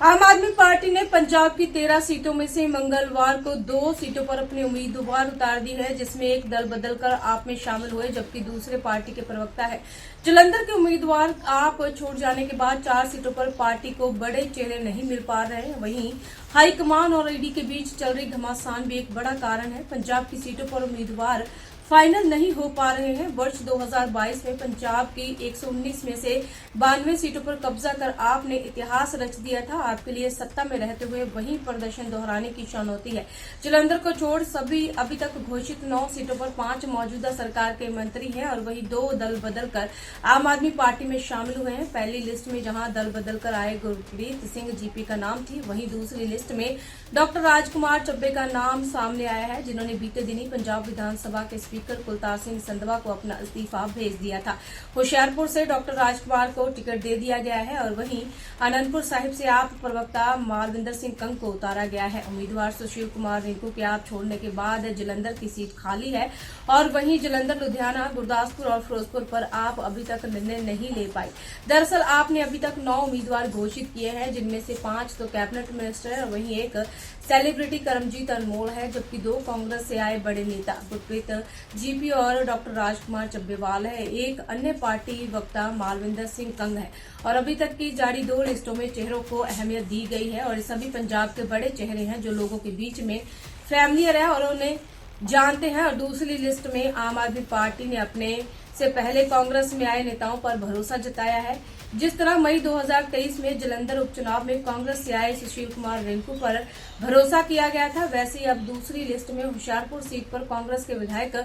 आम आदमी पार्टी ने पंजाब की 13 सीटों में से मंगलवार को 2 सीटों पर अपने उम्मीदवार उतार दी है, जिसमें एक दल बदलकर आप में शामिल हुए, जबकि दूसरे पार्टी के प्रवक्ता है। जालंधर के उम्मीदवार आप छोड़ जाने के बाद 4 सीटों पर पार्टी को बड़े चेहरे नहीं मिल पा रहे हैं। वहीं हाईकमान और ईडी के बीच चल रही घमासान भी एक बड़ा कारण है। पंजाब की सीटों पर उम्मीदवार फाइनल नहीं हो पा रहे हैं। वर्ष 2022 में पंजाब की 119 में से 92 सीटों पर कब्जा कर आपने इतिहास रच दिया था। आपके लिए सत्ता में रहते हुए वही प्रदर्शन दोहराने की चुनौती है। जालंधर को छोड़ सभी अभी तक घोषित 9 सीटों पर 5 मौजूदा सरकार के मंत्री हैं और वही 2 दल बदलकर आम आदमी पार्टी में शामिल हुए हैं। पहली लिस्ट में जहां दल बदलकर आए गुरप्रीत सिंह जीपी का नाम थी, वहीं दूसरी लिस्ट में डॉक्टर राजकुमार चब्बे का नाम सामने आया है, जिन्होंने बीते दिन ही पंजाब विधानसभा के स्पीकर कुलतार सिंह संधवा को अपना इस्तीफा भेज दिया था। होशियारपुर से डॉक्टर राजकुमार को टिकट दे दिया गया है और वहीं आनंदपुर साहिब से आप प्रवक्ता मालविंदर सिंह कंग को उतारा गया है। उम्मीदवार सुशील कुमार रिंकू के आप छोड़ने के बाद जालंधर की सीट खाली है और वहीं जालंधर, लुधियाना, गुरदासपुर और फिरोजपुर पर आप अभी तक निर्णय नहीं ले पाई। दरअसल आपने अभी तक 9 उम्मीदवार घोषित किए हैं, जिनमें से 5 तो कैबिनेट मिनिस्टर है और वहीं एक सेलिब्रिटी करमजीत अनमोल है, जबकि 2 कांग्रेस से आए बड़े नेता गुरप्रीत जीपी और डॉक्टर राजकुमार चब्बेवाल है। एक अन्य पार्टी वक्ता मालविंदर सिंह कंग है और अभी तक की जारी 2 लिस्टों में चेहरों को अहमियत दी गई है और ये सभी पंजाब के बड़े चेहरे हैं जो लोगों के बीच में फैमिलियर है और उन्हें जानते हैं। और दूसरी लिस्ट में आम आदमी पार्टी ने अपने से पहले कांग्रेस में आए नेताओं पर भरोसा जताया है। जिस तरह मई 2023 में जालंधर उपचुनाव में कांग्रेस से आए सुशील कुमार रिंकू पर भरोसा किया गया था, वैसे ही अब दूसरी लिस्ट में होशियारपुर सीट पर कांग्रेस के विधायक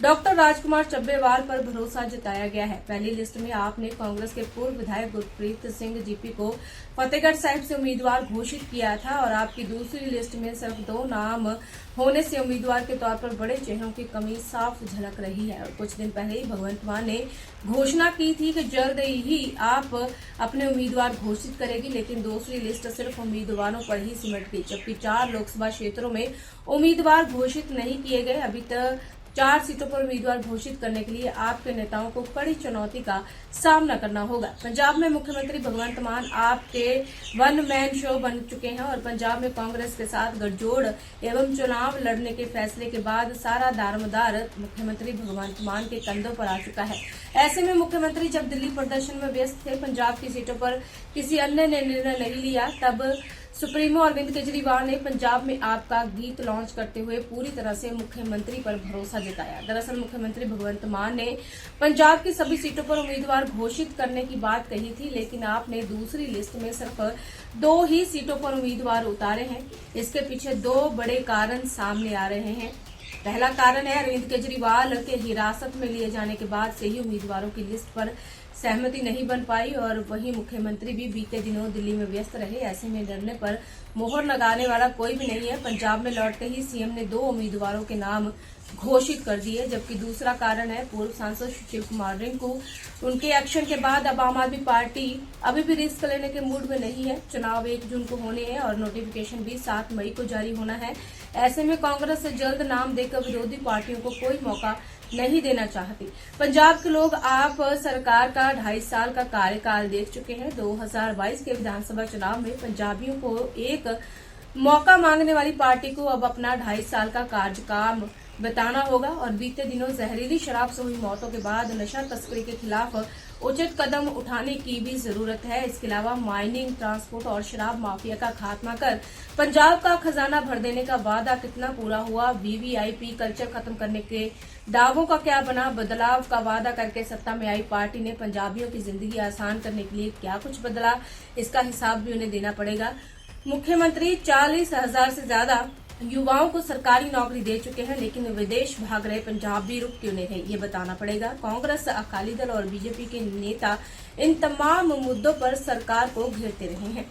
डॉक्टर राजकुमार चब्बेवाल पर भरोसा जताया गया है। पहली लिस्ट में आपने कांग्रेस के पूर्व विधायक गुरप्रीत सिंह जीपी को फतेहगढ़ साहिब से उम्मीदवार घोषित किया था और आपकी दूसरी लिस्ट में सिर्फ 2 नाम होने से उम्मीदवार के तौर पर बड़े चेहरों की कमी साफ झलक रही है। और कुछ दिन पहले ही भगवंत मान ने घोषणा की थी कि जल्द ही आप अपने उम्मीदवार घोषित करेगी, लेकिन दूसरी लिस्ट सिर्फ उम्मीदवारों पर ही सिमट गई, जबकि 4 लोकसभा क्षेत्रों में उम्मीदवार घोषित नहीं किए गए। अभी तक 4 सीटों पर उम्मीदवार घोषित करने के लिए आपके नेताओं को कड़ी चुनौती का सामना करना होगा। पंजाब में मुख्यमंत्री भगवंत मान आपके वन मैन शो बन चुके हैं और पंजाब में कांग्रेस के साथ गठजोड़ एवं चुनाव लड़ने के फैसले के बाद सारा दारोमदार मुख्यमंत्री भगवंत मान के कंधों पर आ चुका है। ऐसे में मुख्यमंत्री जब दिल्ली प्रदर्शन में व्यस्त थे, पंजाब की सीटों पर किसी अन्य ने निर्णय नहीं लिया, तब सुप्रीमो अरविंद केजरीवाल ने पंजाब में आपका गीत लॉन्च करते हुए पूरी तरह से मुख्यमंत्री पर भरोसा जताया। दरअसल मुख्यमंत्री भगवंत मान ने पंजाब की सभी सीटों पर उम्मीदवार घोषित करने की बात कही थी, लेकिन आपने दूसरी लिस्ट में सिर्फ 2 ही सीटों पर उम्मीदवार उतारे हैं। इसके पीछे 2 बड़े कारण सामने आ रहे हैं। पहला कारण है अरविंद केजरीवाल के हिरासत में लिए जाने के बाद से ही उम्मीदवारों की लिस्ट पर सहमति नहीं बन पाई और वहीं मुख्यमंत्री भी बीते दिनों दिल्ली में व्यस्त रहे। ऐसे में निर्णय पर मोहर लगाने वाला कोई भी नहीं है। पंजाब में लौटते ही सीएम ने 2 उम्मीदवारों के नाम घोषित कर दिए, जबकि दूसरा कारण है पूर्व सांसद सुशील कुमार रिंकू। उनके एक्शन के बाद अब आम आदमी पार्टी अभी भी रिस्क लेने के मूड में नहीं है। चुनाव 1 जून को होने हैं और नोटिफिकेशन भी 7 मई को जारी होना है। ऐसे में कांग्रेस से जल्द नाम देकर विरोधी पार्टियों को कोई मौका नहीं देना चाहती। पंजाब के लोग आप सरकार का 2.5 साल का कार्यकाल देख चुके हैं। 2022 के विधानसभा चुनाव में पंजाबियों को एक मौका मांगने वाली पार्टी को अब अपना 2.5 साल का कार्यकाल बताना होगा और बीते दिनों जहरीली शराब से हुई मौतों के बाद नशा तस्करी के खिलाफ उचित कदम उठाने की भी जरूरत है। इसके अलावा माइनिंग, ट्रांसपोर्ट और शराब माफिया का खात्मा कर पंजाब का खजाना भर देने का वादा कितना पूरा हुआ, वीवीआईपी कल्चर खत्म करने के दावों का क्या बना, बदलाव का वादा करके सत्ता में आई पार्टी ने पंजाबियों की जिंदगी आसान करने के लिए क्या कुछ बदला, इसका हिसाब भी उन्हें देना पड़ेगा। मुख्यमंत्री 40,000 से ज्यादा युवाओं को सरकारी नौकरी दे चुके हैं, लेकिन विदेश भाग रहे पंजाबी रुक क्यों नहीं रहे, ये बताना पड़ेगा। कांग्रेस, अकाली दल और बीजेपी के नेता इन तमाम मुद्दों पर सरकार को घेरते रहे हैं।